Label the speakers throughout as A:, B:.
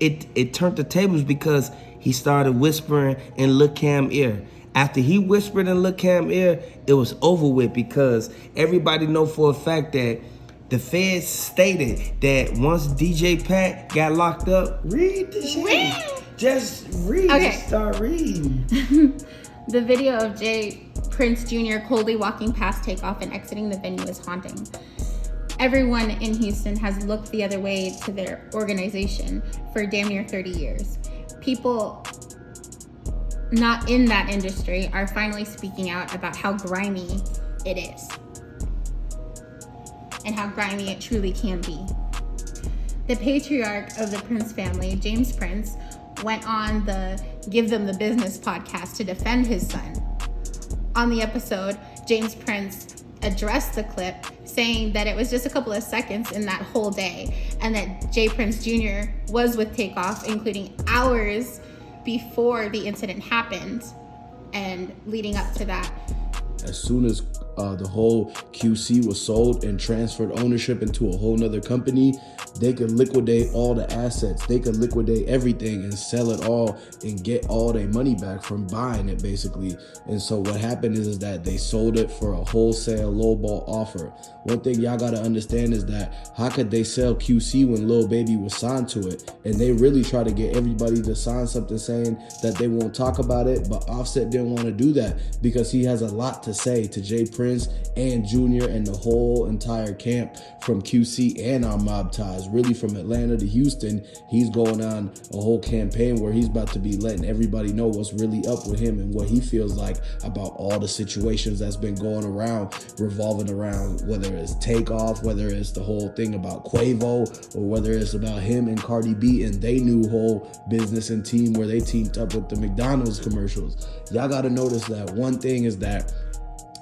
A: it turned the tables because he started whispering in Lil Cam ear. After he whispered in Lil Cam ear, it was over with because everybody know for a fact that the feds stated that once DJ Pat got locked up, read the shit. Just read.
B: Okay.
A: Just start reading.
B: The video of Jay Prince Jr. coldly walking past Takeoff and exiting the venue is haunting. Everyone in Houston has looked the other way to their organization for damn near 30 years. People not in that industry are finally speaking out about how grimy it is and how grimy it truly can be. The patriarch of the Prince family, James Prince, went on the Give Them the Business podcast to defend his son. On the episode, James Prince addressed the clip, saying that it was just a couple of seconds in that whole day, and that Jay Prince Jr. was with Takeoff, including hours before the incident happened and leading up to that.
C: As soon as the whole QC was sold and transferred ownership into a whole nother company, they could liquidate all the assets. They could liquidate everything and sell it all and get all their money back from buying it, basically. And so what happened is that they sold it for a wholesale lowball offer. One thing y'all gotta understand is that how could they sell QC when Lil Baby was signed to it? And they really try to get everybody to sign something saying that they won't talk about it, but Offset didn't want to do that because he has a lot to say to Jay Prince and Junior and the whole entire camp from QC and our mob ties, really from Atlanta to Houston. He's going on a whole campaign where he's about to be letting everybody know what's really up with him and what he feels like about all the situations that's been going around, revolving around whether it's Takeoff, whether it's the whole thing about Quavo, or whether it's about him and Cardi B and they new whole business and team where they teamed up with the McDonald's commercials. Y'all gotta notice that one thing is that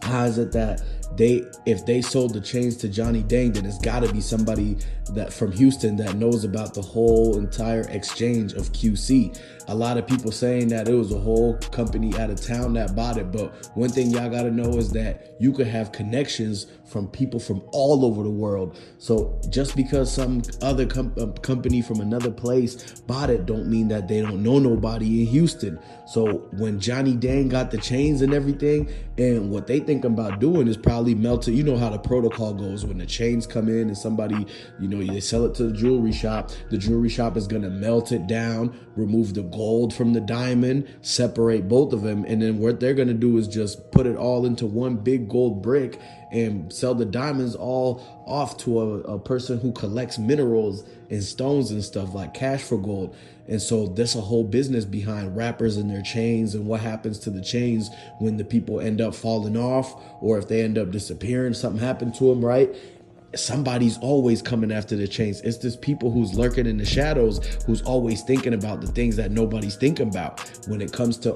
C: how is it that if they sold the chains to Johnny Dang, then it's got to be somebody that from Houston that knows about the whole entire exchange of QC. A lot of people saying that it was a whole company out of town that bought it, but one thing y'all got to know is that you could have connections from people from all over the world. So just because some other company from another place bought it don't mean that they don't know nobody in Houston. So when Johnny Dang got the chains and everything, and what they thinking about doing is probably melt it. You know how the protocol goes when the chains come in and somebody, they sell it to the jewelry shop. The jewelry shop is going to melt it down, remove the gold from the diamond, separate both of them. And then what they're going to do is just put it all into one big gold brick and sell the diamonds all off to a person who collects minerals and stones and stuff like cash for gold. And so there's a whole business behind rappers and their chains and what happens to the chains when the people end up falling off or if they end up disappearing, something happened to them, right? Somebody's always coming after the chains. It's this people who's lurking in the shadows, who's always thinking about the things that nobody's thinking about when it comes to,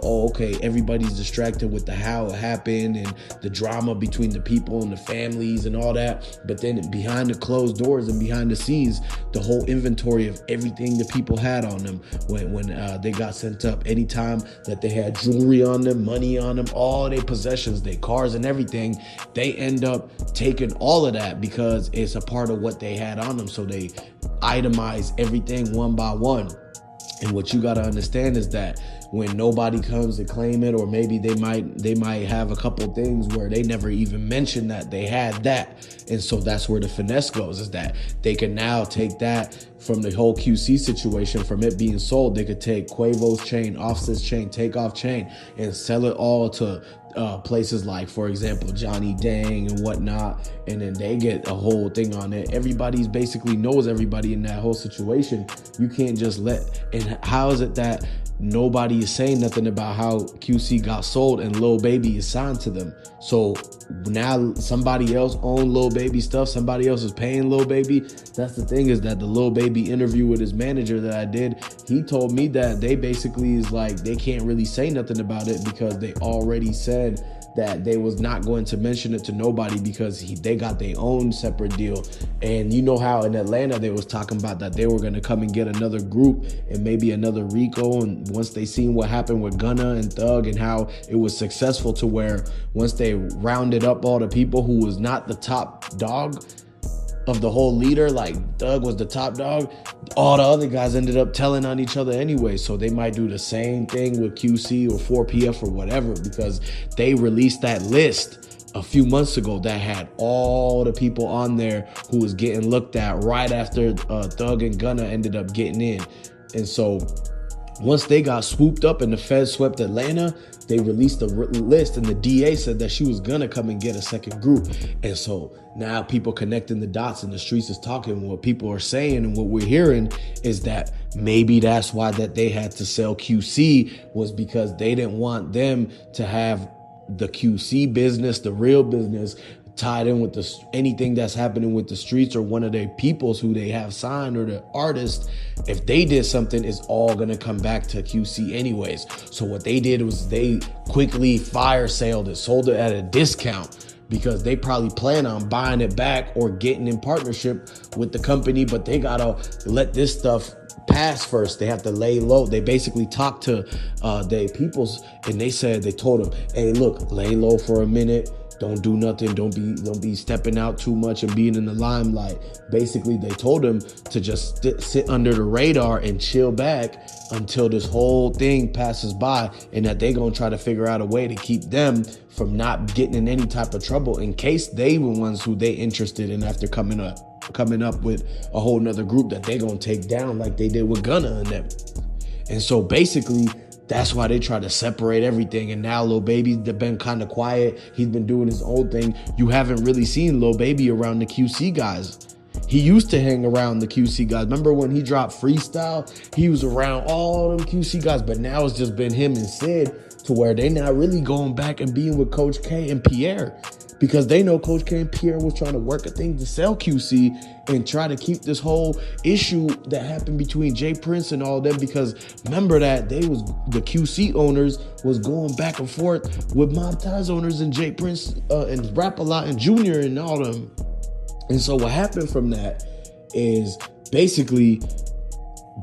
C: everybody's distracted with the how it happened and the drama between the people and the families and all that. But then behind the closed doors and behind the scenes, the whole inventory of everything the people had on them when they got sent up, anytime that they had jewelry on them, money on them, all their possessions, their cars and everything, they end up taking all of that because it's a part of what they had on them. So they itemize everything one by one. And what you got to understand is that when nobody comes to claim it, or maybe they might have a couple things where they never even mentioned that they had that. And so that's where the finesse goes, is that they can now take that from the whole QC situation, from it being sold. They could take Quavo's chain, Offset's chain, Takeoff chain, and sell it all to places like, for example, Johnny Dang and whatnot, and then they get a whole thing on it. Everybody's basically knows everybody in that whole situation. You can't just and how is it that nobody is saying nothing about how QC got sold and Lil Baby is signed to them? So now somebody else owned Lil Baby stuff, somebody else is paying Lil Baby. That's the thing, is that the Lil Baby interview with his manager that I did, he told me that they basically is like, they can't really say nothing about it because they already said that they was not going to mention it to nobody because they got their own separate deal. And you know how in Atlanta they was talking about that they were going to come and get another group and maybe another Rico, and once they seen what happened with Gunna and Thug and how it was successful, to where once they rounded up all the people who was not the top dog of the whole leader, like Doug was the top dog, all the other guys ended up telling on each other anyway. So they might do the same thing with QC or 4PF or whatever, because they released that list a few months ago that had all the people on there who was getting looked at right after Thug and Gunna ended up getting in. And so once they got swooped up and the feds swept Atlanta, they released a list, and the DA said that she was gonna come and get a second group. And so now people connecting the dots in the streets is talking. What people are saying and what we're hearing is that maybe that's why that they had to sell QC, was because they didn't want them to have the QC business, the real business, tied in with anything that's happening with the streets or one of their peoples who they have signed or the artist. If they did something, it's all gonna come back to QC anyways. So what they did was they quickly fire saled it, sold it at a discount, because they probably plan on buying it back or getting in partnership with the company, but they gotta let this stuff pass first. They have to lay low. They basically talked to their peoples, and they told them, hey, look, lay low for a minute. Don't do nothing. Don't be stepping out too much and being in the limelight. Basically, they told him to just sit under the radar and chill back until this whole thing passes by, and that they gonna try to figure out a way to keep them from not getting in any type of trouble in case they were ones who they interested in after coming up with a whole nother group that they gonna take down like they did with Gunna and them. And so basically, that's why they try to separate everything. And now Lil Baby's been kind of quiet. He's been doing his own thing. You haven't really seen Lil Baby around the QC guys. He used to hang around the QC guys. Remember when he dropped Freestyle? He was around all them QC guys, but now it's just been him and Sid, to where they not really going back and being with Coach K and Pierre, because they know Coach K and Pierre was trying to work a thing to sell QC and try to keep this whole issue that happened between Jay Prince and all them. Because remember that the QC owners was going back and forth with Mob Ties owners and Jay Prince and Rap-A-Lot and Junior and all them. And so what happened from that is basically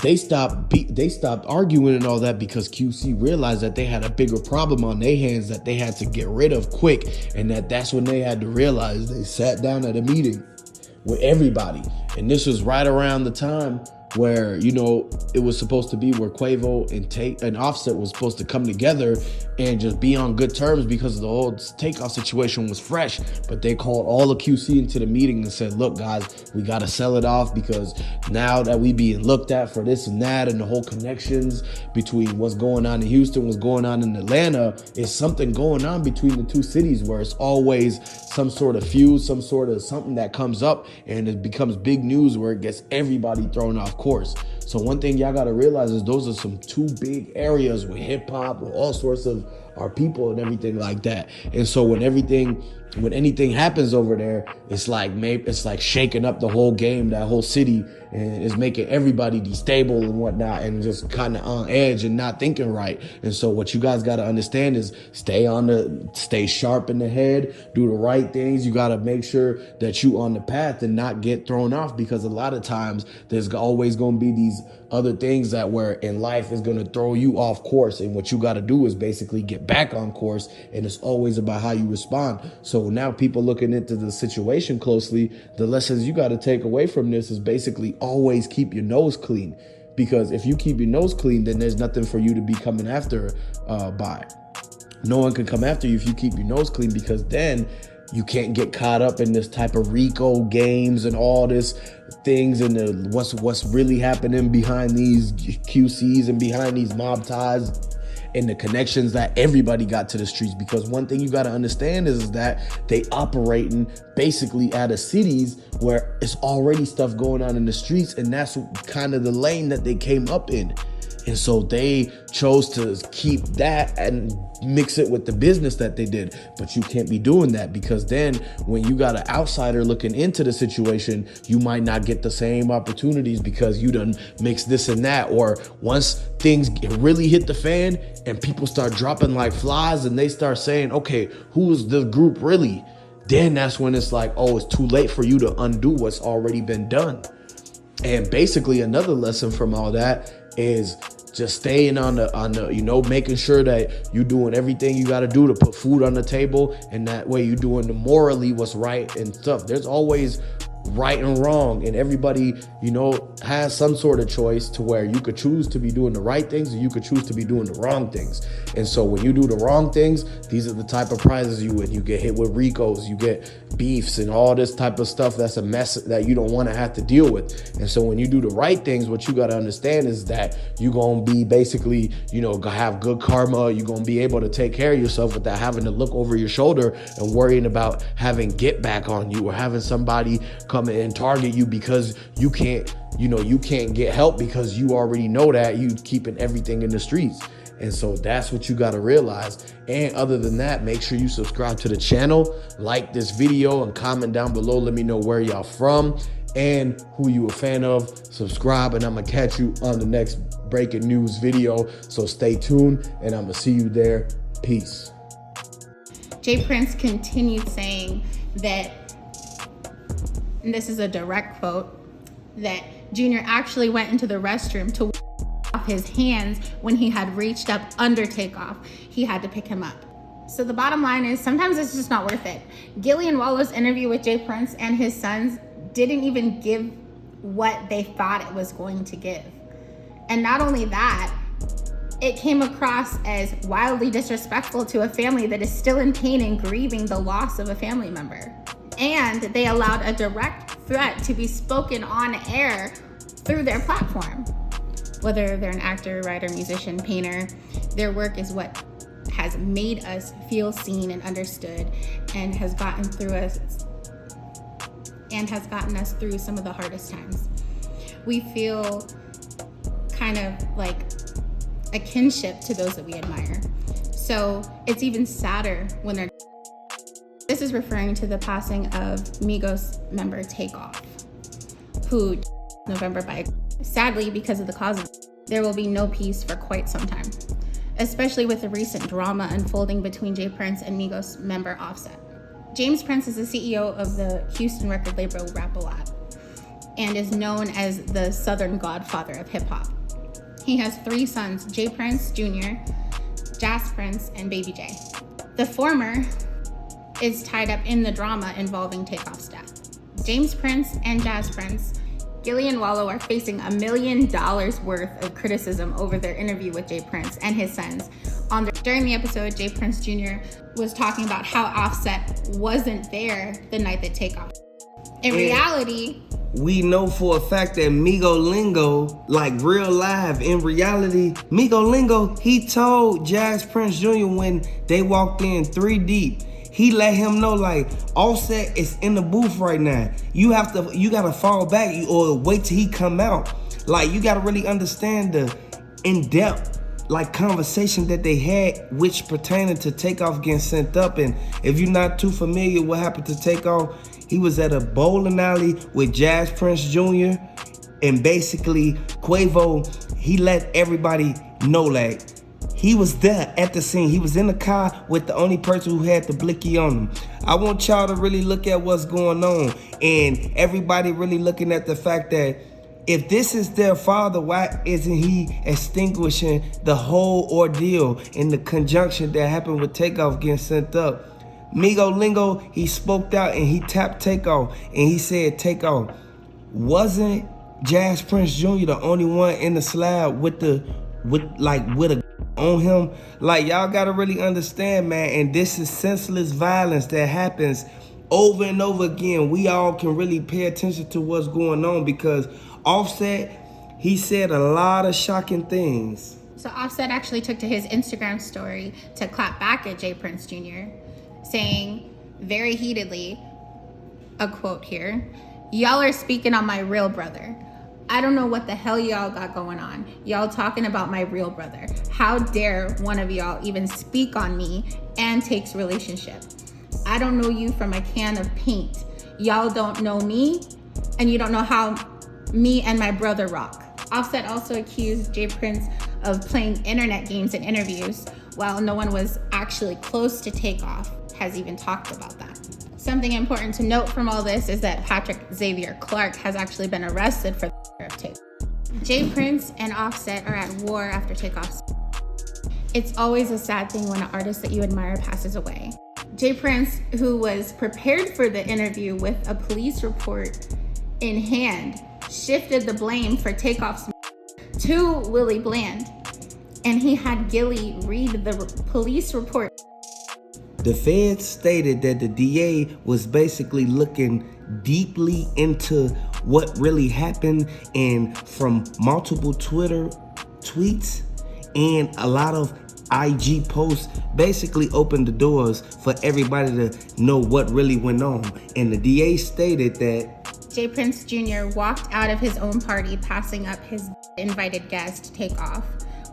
C: they stopped arguing and all that, because QC realized that they had a bigger problem on their hands that they had to get rid of quick. And that's when they had to realize. They sat down at a meeting with everybody. And this was right around the time where, it was supposed to be where Quavo and Offset was supposed to come together and just be on good terms, because the whole Takeoff situation was fresh. But they called all the QC into the meeting and said, look, guys, we got to sell it off, because now that we being looked at for this and that, and the whole connections between what's going on in Houston, what's going on in Atlanta, is something going on between the two cities where it's always some sort of feud, some sort of something that comes up, and it becomes big news where it gets everybody thrown off course. So one thing y'all gotta realize is those are some two big areas with hip hop, with all sorts of our people and everything like that. And so when anything happens over there, it's like shaking up the whole game, that whole city, and it's making everybody destable and whatnot, and just kind of on edge and not thinking right. And so what you guys got to understand is stay sharp in the head, do the right things. You got to make sure that you on the path and not get thrown off, because a lot of times there's always going to be these other things that where in life is going to throw you off course. And what you got to do is basically get back on course. And it's always about how you respond. So now people looking into the situation closely, the lessons you got to take away from this is basically always keep your nose clean. Because if you keep your nose clean, then there's nothing for you to be coming after by. No one can come after you if you keep your nose clean, because then you can't get caught up in this type of RICO games and all this things and what's really happening behind these QCs and behind these Mob Ties and the connections that everybody got to the streets. Because one thing you got to understand is that they operating basically out of cities where it's already stuff going on in the streets, and that's kind of the lane that they came up in. And so they chose to keep that and mix it with the business that they did. But you can't be doing that, because then when you got an outsider looking into the situation, you might not get the same opportunities because you done mixed this and that. Or once things really hit the fan and people start dropping like flies and they start saying, okay, who is this group really? Then that's when it's like, oh, it's too late for you to undo what's already been done. And basically another lesson from all that is just staying on the, making sure that you're doing everything you got to do to put food on the table. And that way you're doing the morally what's right and stuff. There's always right and wrong, and everybody, you know, has some sort of choice to where you could choose to be doing the right things or you could choose to be doing the wrong things. And so when you do the wrong things, these are the type of prizes you win. You get hit with RICOs, you get beefs and all this type of stuff that's a mess that you don't want to have to deal with. And so when you do the right things, what you got to understand is that you're going to be basically, you know, have good karma. You're going to be able to take care of yourself without having to look over your shoulder and worrying about having get back on you or having somebody come and target you because you can't get help because you already know that you keeping everything in the streets. And so that's what you got to realize. And other than that, make sure you subscribe to the channel, like this video, and comment down below. Let me know where y'all from and who you a fan of. Subscribe, and I'm going to catch you on the next breaking news video. So stay tuned, and I'm going to see you there. Peace.
B: J. Prince continued saying that, and this is a direct quote, that Junior actually went into the restroom to off his hands when he had reached up under Takeoff. He had to pick him up. So the bottom line is sometimes it's just not worth it. Gillian Wallow's interview with J. Prince and his sons didn't even give what they thought it was going to give. And not only that, it came across as wildly disrespectful to a family that is still in pain and grieving the loss of a family member. And they allowed a direct threat to be spoken on air through their platform. Whether they're an actor, writer, musician, painter, their work is what has made us feel seen and understood and has gotten us through some of the hardest times. We feel kind of like a kinship to those that we admire. So it's even sadder when they're... This is referring to the passing of Migos member Takeoff, who November by... Sadly, because of the cause, there will be no peace for quite some time, especially with the recent drama unfolding between J. Prince and Migos member Offset. James Prince is the CEO of the Houston record label Rap-A-Lot and is known as the Southern Godfather of hip-hop. He has 3 sons, J. Prince Jr., Jas Prince, and Baby J. The former is tied up in the drama involving Takeoff's death. James Prince and Jas Prince, Gillian Wallow are facing $1 million worth of criticism over their interview with J. Prince and his sons. During the episode, J. Prince Jr. was talking about how Offset wasn't there the night that Takeoff. In reality,
A: we know for a fact that Migo Lingo, like real live, in reality, Migo Lingo, he told Jas Prince Jr. when they walked in 3 deep, he let him know, like, Offset is in the booth right now. You gotta fall back or wait till he come out. Like, you gotta really understand the in-depth, like, conversation that they had, which pertaining to Takeoff getting sent up. And if you're not too familiar what happened to Takeoff, he was at a bowling alley with Jas Prince Jr. And basically, Quavo, he let everybody know, like, he was there at the scene. He was in the car with the only person who had the blicky on him. I want y'all to really look at what's going on. And everybody really looking at the fact that if this is their father, why isn't he extinguishing the whole ordeal in the conjunction that happened with Takeoff getting sent up? Migo Lingo, he spoke out and he tapped Takeoff and he said, Takeoff, wasn't Jas Prince Jr. the only one in the slab with a on him? Like, y'all gotta really understand, man, and this is senseless violence that happens over and over again. We all can really pay attention to what's going on because Offset, he said a lot of shocking things.
B: So Offset actually took to his Instagram story to clap back at J. Prince Jr., saying very heatedly, a quote here, "Y'all are speaking on my real brother. I don't know what the hell y'all got going on. Y'all talking about my real brother. How dare one of y'all even speak on me and Take's relationship? I don't know you from a can of paint. Y'all don't know me, and you don't know how me and my brother rock." Offset also accused J. Prince of playing internet games in interviews, while no one was actually close to Takeoff has even talked about that. Something important to note from all this is that Patrick Xavier Clark has actually been arrested for the of Takeoff. J. Prince and Offset are at war after Takeoff's. It's always a sad thing when an artist that you admire passes away. J. Prince, who was prepared for the interview with a police report in hand, shifted the blame for Takeoff's to Willie Bland, and he had Gilly read the police report.
A: The feds stated that the DA was basically looking deeply into what really happened, and from multiple Twitter tweets and a lot of IG posts basically opened the doors for everybody to know what really went on. And the DA stated that
B: J. Prince Jr. walked out of his own party, passing up his invited guest, Takeoff,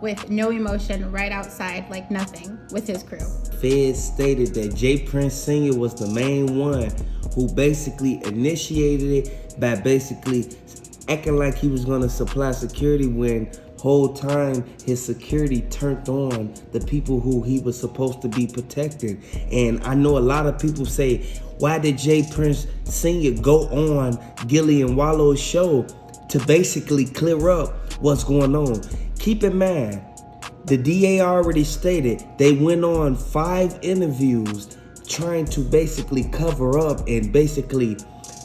B: with no emotion, right outside like nothing with his crew.
A: Feds stated that J. Prince Sr. was the main one who basically initiated it by basically acting like he was gonna supply security when whole time his security turned on the people who he was supposed to be protecting. And I know a lot of people say, why did J. Prince Sr. go on Gilly and Wallow's show to basically clear up what's going on? Keep in mind, the DA already stated they went on 5 interviews trying to basically cover up and basically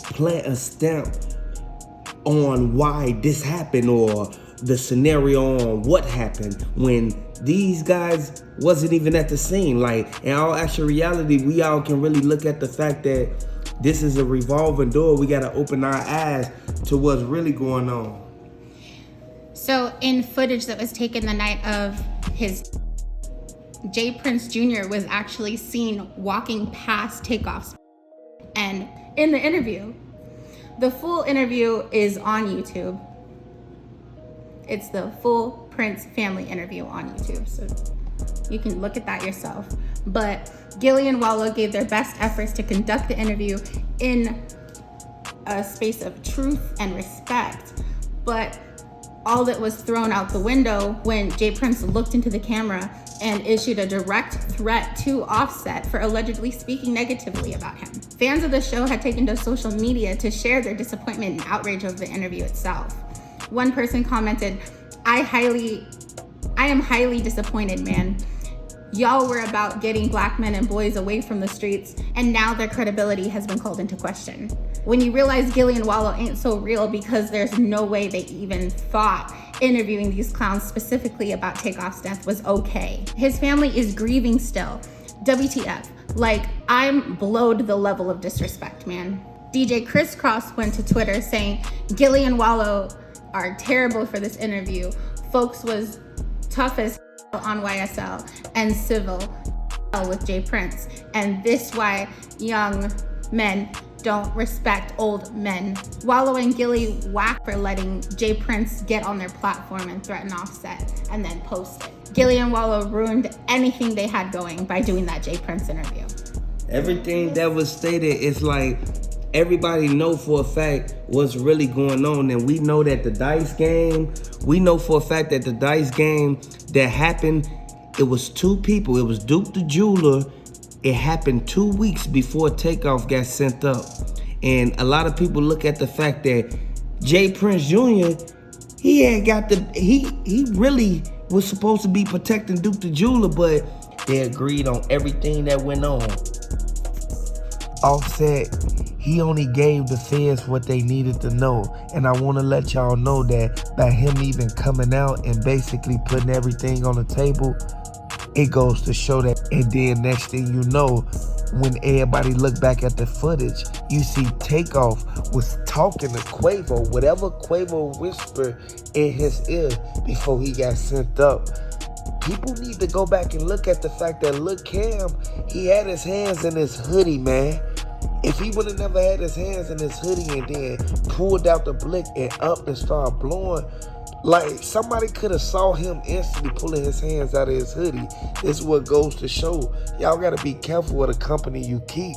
A: plant a stamp on why this happened or the scenario on what happened when these guys wasn't even at the scene. Like, in all actual reality, we all can really look at the fact that this is a revolving door. We got to open our eyes to what's really going on.
B: So in footage that was taken the night of his, J. Prince Jr. was actually seen walking past Takeoff's, and in the interview, the full interview is on YouTube. It's the full Prince family interview on YouTube, so you can look at that yourself. But Gilly and Wallow gave their best efforts to conduct the interview in a space of truth and respect, but all that was thrown out the window when J. Prince looked into the camera and issued a direct threat to Offset for allegedly speaking negatively about him. Fans of the show had taken to social media to share their disappointment and outrage over the interview itself. One person commented, I am highly disappointed, man. Y'all were about getting black men and boys away from the streets, and now their credibility has been called into question. When you realize Gilly and Wallow ain't so real because there's no way they even thought interviewing these clowns specifically about Takeoff's death was okay. His family is grieving still. WTF. Like, I'm blowed the level of disrespect, man. DJ Crisscross went to Twitter saying, Gilly and Wallow are terrible for this interview. Folks was tough as on YSL and civil with J. Prince. And this why young men don't respect old men. Wallow and Gilly whack for letting J. Prince get on their platform and threaten Offset and then post it. Gilly and Wallow ruined anything they had going by doing that J. Prince interview.
A: Everything that was stated is like everybody know for a fact what's really going on, and we know that the dice game, we know for a fact that the dice game that happened, it was 2 people. It was Duke the Jeweler. It happened 2 weeks before Takeoff got sent up. And a lot of people look at the fact that J. Prince Jr., he had got he really was supposed to be protecting Duke the Jeweler, but they agreed on everything that went on. Offset, he only gave the feds what they needed to know. And I want to let y'all know that by him even coming out and basically putting everything on the table, it goes to show that. And then next thing you know, when everybody look back at the footage, you see Takeoff was talking to Quavo, whatever Quavo whispered in his ear before he got sent up. People need to go back and look at the fact that Lil Cam, he had his hands in his hoodie, man. If he would have never had his hands in his hoodie and then pulled out the blick and up and started blowing, like somebody could have saw him instantly pulling his hands out of his hoodie. This is what goes to show y'all gotta be careful with the company you keep.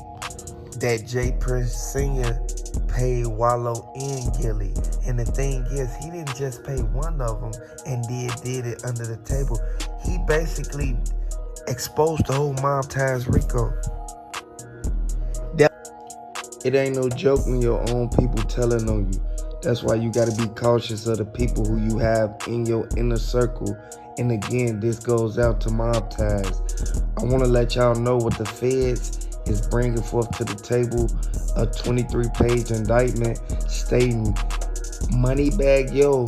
A: That J. Prince Sr. paid Wallow and Gilly. And the thing is, he didn't just pay one of them and did it under the table. He basically exposed the whole Mob Ties Rico. It ain't no joke when your own people telling on you. That's why you gotta be cautious of the people who you have in your inner circle. And again, this goes out to Mob Ties. I wanna let y'all know what the feds is bringing forth to the table a 23-page indictment stating Moneybagg Yo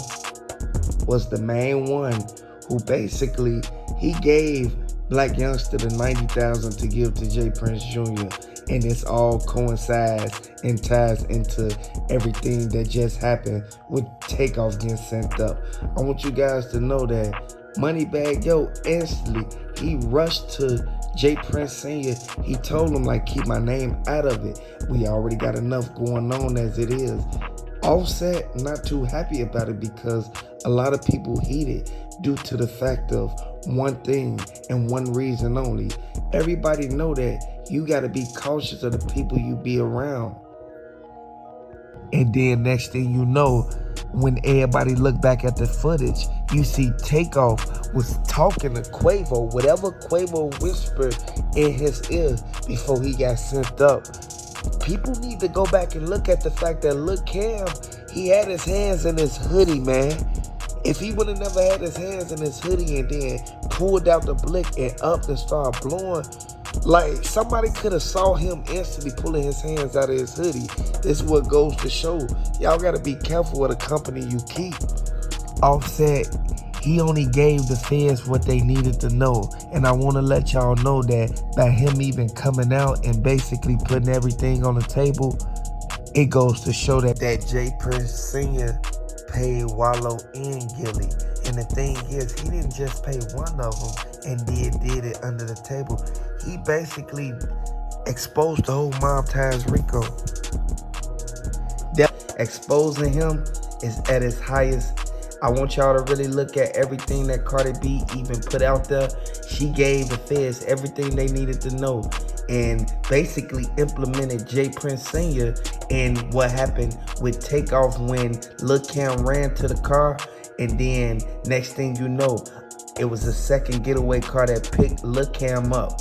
A: was the main one who basically he gave Black Youngster the $90,000 to give to J. Prince Jr. And this all coincides and ties into everything that just happened with Takeoff getting sent up. I want you guys to know that Moneybagg Yo instantly he rushed to J. Prince Sr. He told him like keep my name out of it. We already got enough going on as it is. Offset not too happy about it because a lot of people heated due to the fact of one thing and one reason only. Everybody know that you got to be cautious of the people you be around. And then next thing you know, when everybody look back at the footage, you see Takeoff was talking to Quavo, whatever Quavo whispered in his ear before he got sent up. People need to go back and look at the fact that Lil Cam, he had his hands in his hoodie, man. If he would have never had his hands in his hoodie and then pulled out the blick and up and started blowing, like somebody could have saw him instantly pulling his hands out of his hoodie. This is what goes to show. Y'all got to be careful with the company you keep. Offset, he only gave the feds what they needed to know. And I want to let y'all know that by him even coming out and basically putting everything on the table, it goes to show that J. Prince Sr. paid Wallow and Gilly. And the thing is, he didn't just pay one of them and did it under the table. He basically exposed the whole Mob Ties Rico. That exposing him is at its highest. I want y'all to really look at everything that Cardi B even put out there. She gave the feds everything they needed to know and basically implemented J. Prince Sr. and what happened with Takeoff when Lil Cam ran to the car, and then next thing you know, it was a second getaway car that picked Lil Cam up.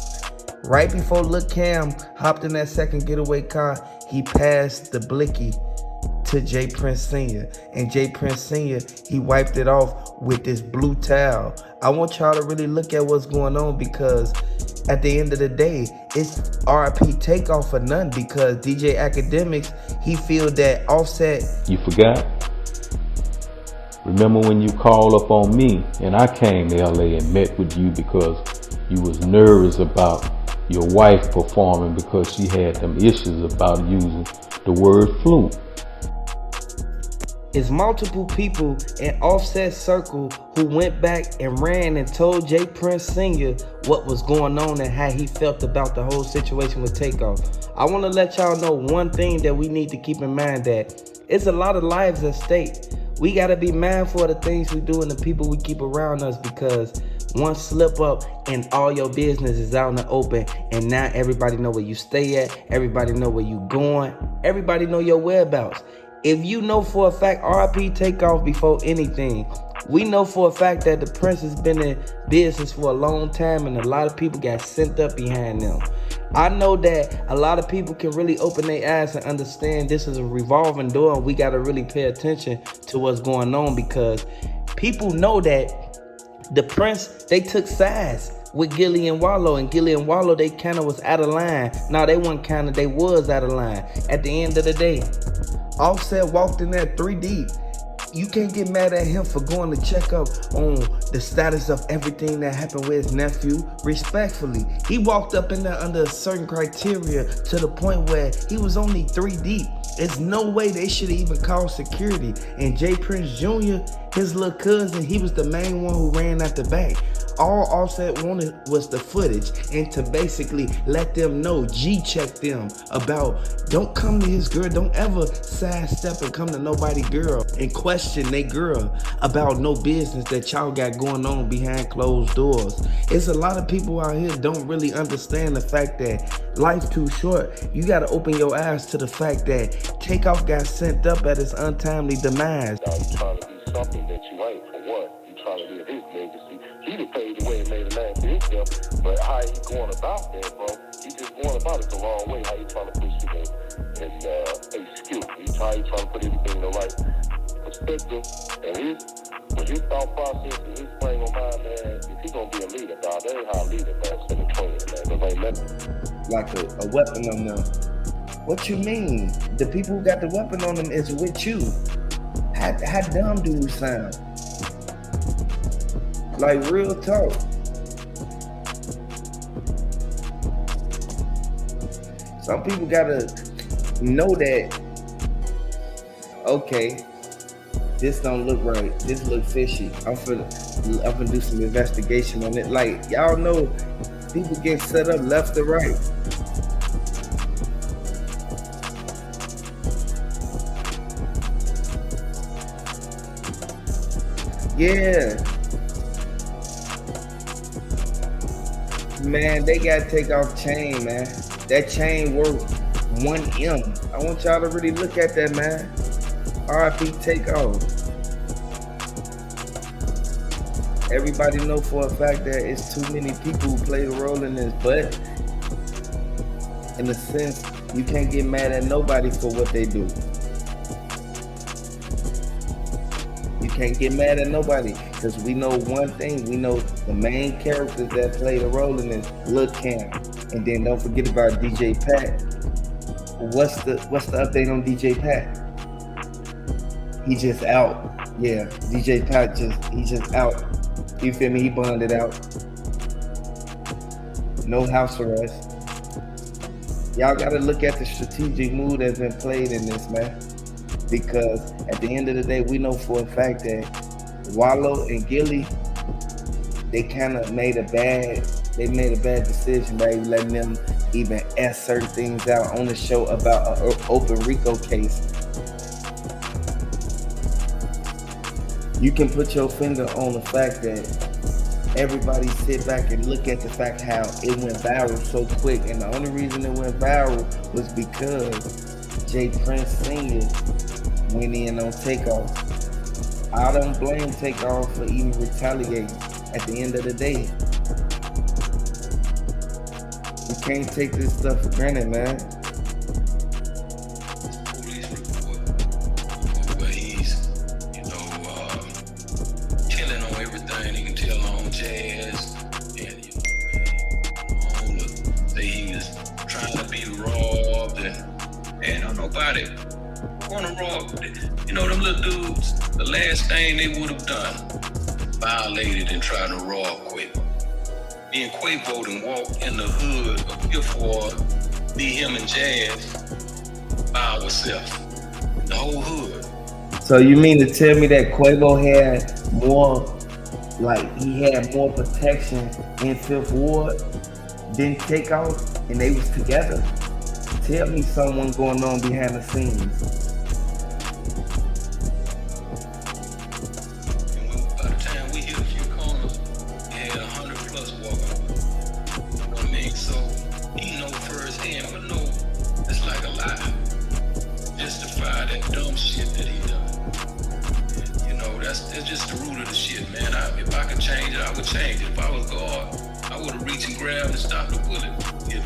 A: Right before Lil Cam hopped in that second getaway car, he passed the blicky to J. Prince Sr. And J. Prince Sr., he wiped it off with this blue towel. I want y'all to really look at what's going on because at the end of the day, it's RIP Takeoff for none because DJ Academics, he feel that Offset.
D: You forgot? Remember when you called up on me and I came to LA and met with you because you was nervous about your wife performing because she had them issues about using the word flute.
A: It's multiple people in Offset's circle who went back and ran and told J. Prince Sr. what was going on and how he felt about the whole situation with Takeoff. I want to let y'all know one thing that we need to keep in mind, that it's a lot of lives at stake. We got to be mindful of the things we do and the people we keep around us because one slip up and all your business is out in the open and now everybody know where you stay at, everybody know where you going, everybody know your whereabouts. If you know for a fact RIP Takeoff before anything, we know for a fact that the Prince has been in business for a long time and a lot of people got sent up behind them. I know that a lot of people can really open their eyes and understand this is a revolving door and we got to really pay attention to what's going on because people know that the Prince, they took sides with Gilly and Wallow, and Gilly and Wallow, they kind of was out of line. No, they weren't kind of, they was out of line. At the end of the day, Offset walked in there 3 deep. You can't get mad at him for going to check up on the status of everything that happened with his nephew. Respectfully, he walked up in there under a certain criteria to the point where he was only 3 deep. There's no way they should have even called security. And J. Prince Jr., his little cousin, he was the main one who ran at the back. All Offset wanted was the footage and to basically let them know, G-check them about don't come to his girl, don't ever sidestep and come to nobody girl and question they girl about no business that y'all got going on behind closed doors. It's a lot of people out here don't really understand the fact that life too short. You gotta open your eyes to the fact that Takeoff got sent up at his untimely demise.
E: Now you trying to do something that you ain't for what? You trying to live his legacy. He done paved the way and made a name for himself, but how he going about that, bro? He just going about it the wrong way. How he trying to push it in excuse. He trying to put everything in the right perspective. And with his thought process and his frame of mind, man, if he gonna be a leader, dog, that ain't how a leader, man, send a trainer, man. Cause ain't nothing.
A: like a weapon on them. What you mean? The people who got the weapon on them is with you. How dumb do you sound? Like, real talk. Some people gotta know that, okay, this don't look right. This look fishy. I'm finna do some investigation on it. Like, y'all know, people get set up left or right. Yeah. Man, they gotta take off chain, man. That chain worth 1M. I want y'all to really look at that, man. RIP Takeoff. Everybody know for a fact that it's too many people who play the role in this, but in a sense, you can't get mad at nobody for what they do. You can't get mad at nobody, because we know one thing. We know the main characters that play the role in this, Lil Cam. And then don't forget about DJ Pat. What's the update on DJ Pat? He just out. Yeah, DJ Pat he just out. You feel me? He bonded out. No house arrest. Y'all gotta look at the strategic move that's been played in this, man. Because at the end of the day, we know for a fact that Wallow and Gilly, they kind of made a bad decision by letting them even ask certain things out on the show about an open Rico case. You can put your finger on the fact that everybody sit back and look at the fact how it went viral so quick, and the only reason it went viral was because Jay Prince Sr. went in on Takeoff. I don't blame Takeoff for even retaliating. At the end of the day, you can't take this stuff for granted, man.
F: Police report where he's, killing on everything. He can tell on Jazz, and say he was trying to be robbed, and don't nobody want to rob. Them little dudes, the last thing they would have done, violated and tried to rob Quavo. Me and Quavo done walked in the hood of Fifth Ward, me, him, and Jazz by ourselves. The whole hood.
A: So you mean to tell me that Quavo had more protection in Fifth Ward than Takeoff, and they was together? Tell me someone going on behind the scenes.
F: That's just the root of the shit, man. If I could change it, I would change it. If I was God, I would have reached and grabbed and stopped the bullet, give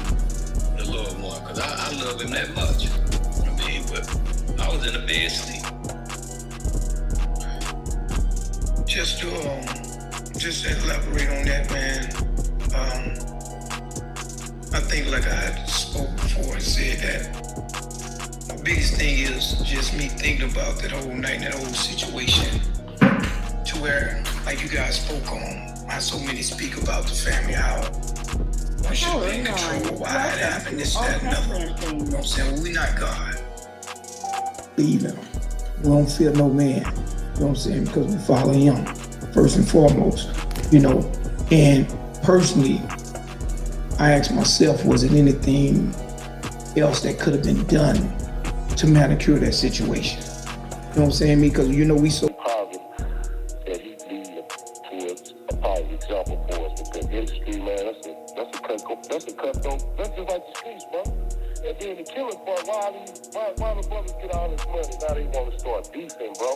F: the loved one, because I love him that much. You know what I mean? But I was in the bed sleep.
G: Just to elaborate on that, man. I think, like I had spoke before and said, that the biggest thing is just me thinking about that whole night, that whole situation, to where, like you guys spoke on, how so many speak about the family, how one should be in control, why it happened, this, that, and other. You know what I'm saying? Well, we not God.
H: Believe in him. We don't fear no man. You know what I'm saying? Because we follow him first and foremost. And personally, I asked myself, was it anything else that could have been done to manicure that situation? You know what I'm saying? Because we so
E: positive that he leading towards a positive example for us, because the industry, man, that's a cutthroat. That's just like the streets, bro. And then the killing part, why the brothers get all this money? Now they want to start beefing, bro.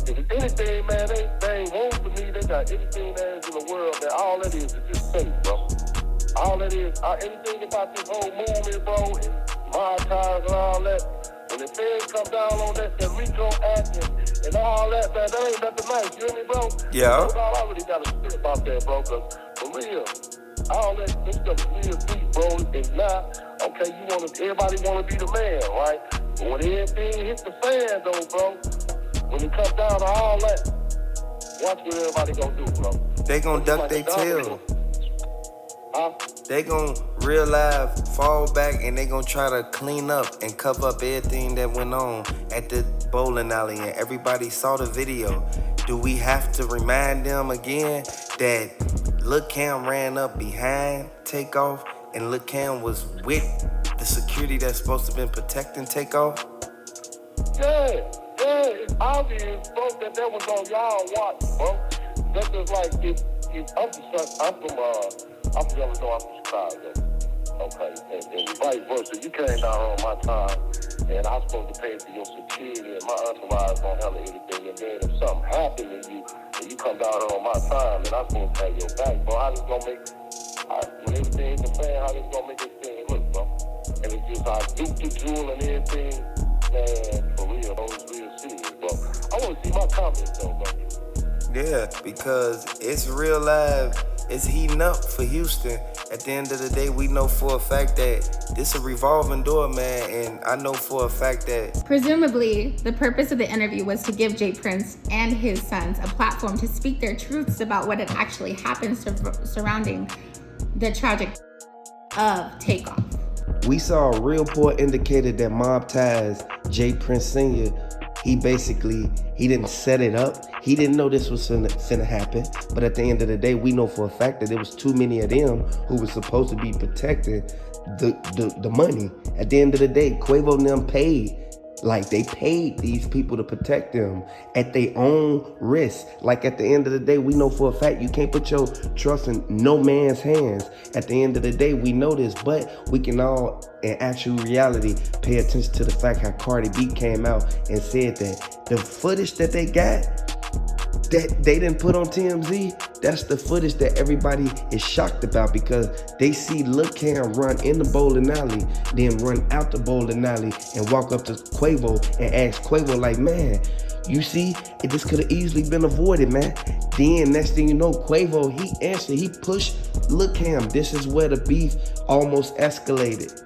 E: If it's anything, man, they ain't want for me. They got anything that is in the world, that all that is just fake, bro. All that is, anything about this whole movement, bro, and my cars and all that, when the feds come down on that Rico Act and all that, man, that ain't nothing nice, you hear me, bro?
A: Yeah.
E: That's all I really got to say about that, bro, because for real, All that this stuff is real deep, bro. It's not, okay, everybody wanna be the man, right? But when everything hits the fan though, bro, when it comes down to all that, watch what everybody gonna do, bro.
A: They gonna duck their tail.
E: Huh?
A: They gonna real life fall back and they gonna try to clean up and cover up everything that went on at the bowling alley and everybody saw the video. Do we have to remind them again that Lil Cam ran up behind Takeoff and Lil Cam was with the security that's supposed to been protecting Takeoff?
E: Yeah, it's obvious, bro, that was on y'all watch, bro. That's just like I'm from Illinois, I'm from Chicago. Okay, and vice versa. You came down on my time, and I'm supposed to pay for your security, and my entourage gonna handle anything. And then if something happened to you, and you come down on my time, and I'm supposed to pay your back, bro, how this gonna make? When everything the fan, how this gonna make this thing look, bro? And it's just I Duke the jewel and everything, man. For real, bro, it's real serious, bro. I want to see my comments though, bro.
A: Yeah, because it's real live. It's heating up for Houston. At the end of the day, we know for a fact that this a revolving door, man, and I know for a fact that
B: Presumably, the purpose of the interview was to give Jay Prince and his sons a platform to speak their truths about what had actually happened surrounding the tragic of Takeoff.
A: we saw a real poor indicator that Mob Ties, Jay Prince Sr., he didn't set it up. He didn't know this was finna happen. But at the end of the day, we know for a fact that there was too many of them who was supposed to be protecting the money. At the end of the day, Quavo and them paid. Like, they paid these people to protect them at their own risk. Like, at the end of the day, we know for a fact you can't put your trust in no man's hands. At the end of the day, we know this, but we can all, in actual reality, pay attention to the fact how Cardi B came out and said that the footage that they got, that they didn't put on TMZ, that's the footage that everybody is shocked about, because they see Lil Cam run in the bowling alley, then run out the bowling alley and walk up to Quavo and ask Quavo like, man, you see, this could have easily been avoided, man. Then next thing you know, Quavo, he answered, he pushed Lil Cam. This is where the beef almost escalated.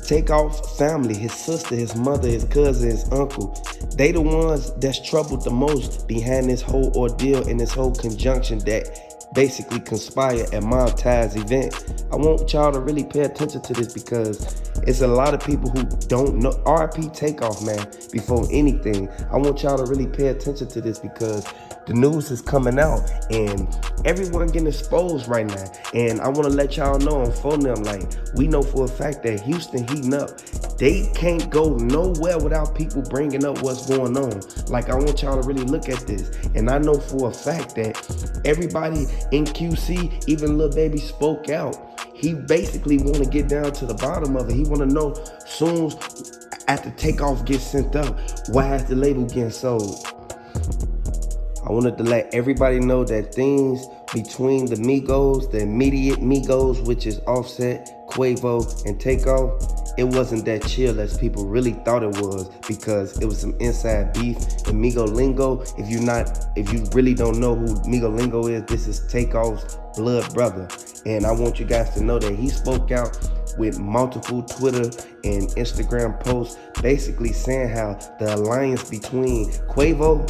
A: Takeoff family, his sister, his mother, his cousin, his uncle, they the ones that's troubled the most behind this whole ordeal and this whole conjunction that basically conspired at Mob Ties event. I want y'all to really pay attention to this, because it's a lot of people who don't know. RIP Takeoff, man, before anything. I want y'all to really pay attention to this, because the news is coming out and everyone getting exposed right now. And I want to let y'all know on phone them, like, we know for a fact that Houston heating up. They can't go nowhere without people bringing up what's going on. Like, I want y'all to really look at this. And I know for a fact that everybody in QC, even Lil Baby, spoke out. He basically want to get down to the bottom of it. He want to know, soon after Takeoff gets sent up, why is the label getting sold? I wanted to let everybody know that things between the Migos, the immediate Migos, which is Offset, Quavo, and Takeoff, it wasn't that chill as people really thought it was, because it was some inside beef. And Migo Lingo, if you really don't know who Migo Lingo is, this is Takeoff's blood brother. And I want you guys to know that he spoke out with multiple Twitter and Instagram posts, basically saying how the alliance between Quavo,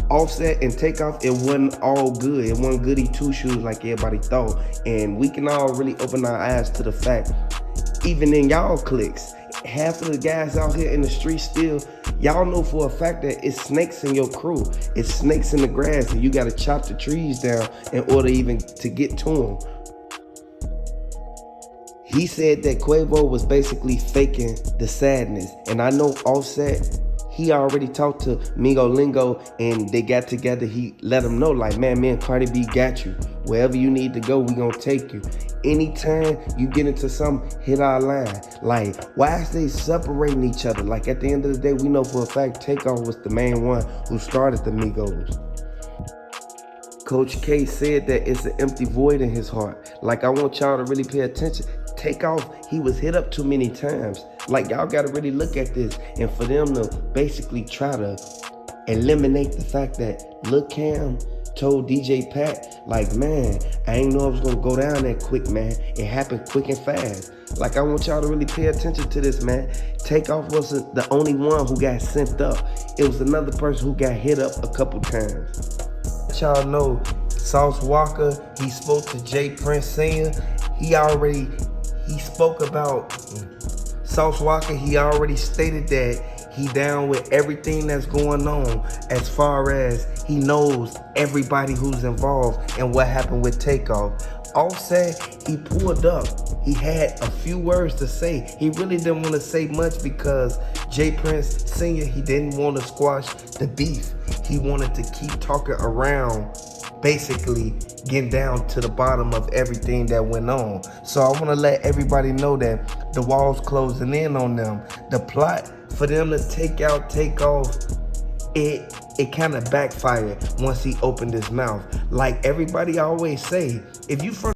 A: Offset, and Takeoff, it wasn't all good. It wasn't goody two shoes like everybody thought. And we can all really open our eyes to the fact, even in y'all cliques, half of the guys out here in the street still, y'all know for a fact that it's snakes in your crew. It's snakes in the grass, and you gotta chop the trees down in order even to get to them. He said that Quavo was basically faking the sadness. And I know Offset, he already talked to Migo Lingo and they got together. He let him know, like, man, me and Cardi B got you. Wherever you need to go, we gonna take you. Anytime you get into something, hit our line. Like, why is they separating each other? Like, at the end of the day, we know for a fact Takeoff was the main one who started the Migos. Coach K said that it's an empty void in his heart. Like, I want y'all to really pay attention. Takeoff, he was hit up too many times. Like, y'all gotta really look at this. And for them to basically try to eliminate the fact that Lil Cam told DJ Pat, like, man, I ain't know it was gonna go down that quick, man. It happened quick and fast. Like, I want y'all to really pay attention to this, man. Takeoff wasn't the only one who got sent up. It was another person who got hit up a couple times. Let y'all know, Sauce Walker, he spoke to Jay Prince Sr. He spoke about Sauce Walker. He already stated that he down with everything that's going on, as far as he knows everybody who's involved and what happened with Takeoff. Offset, he pulled up. He had a few words to say. He really didn't want to say much because Jay Prince Sr., he didn't want to squash the beef. He wanted to keep talking around, basically getting down to the bottom of everything that went on. So I want to let everybody know that the walls closing in on them. The plot for them to take out Takeoff, it kind of backfired once he opened his mouth. Like everybody always say, if you from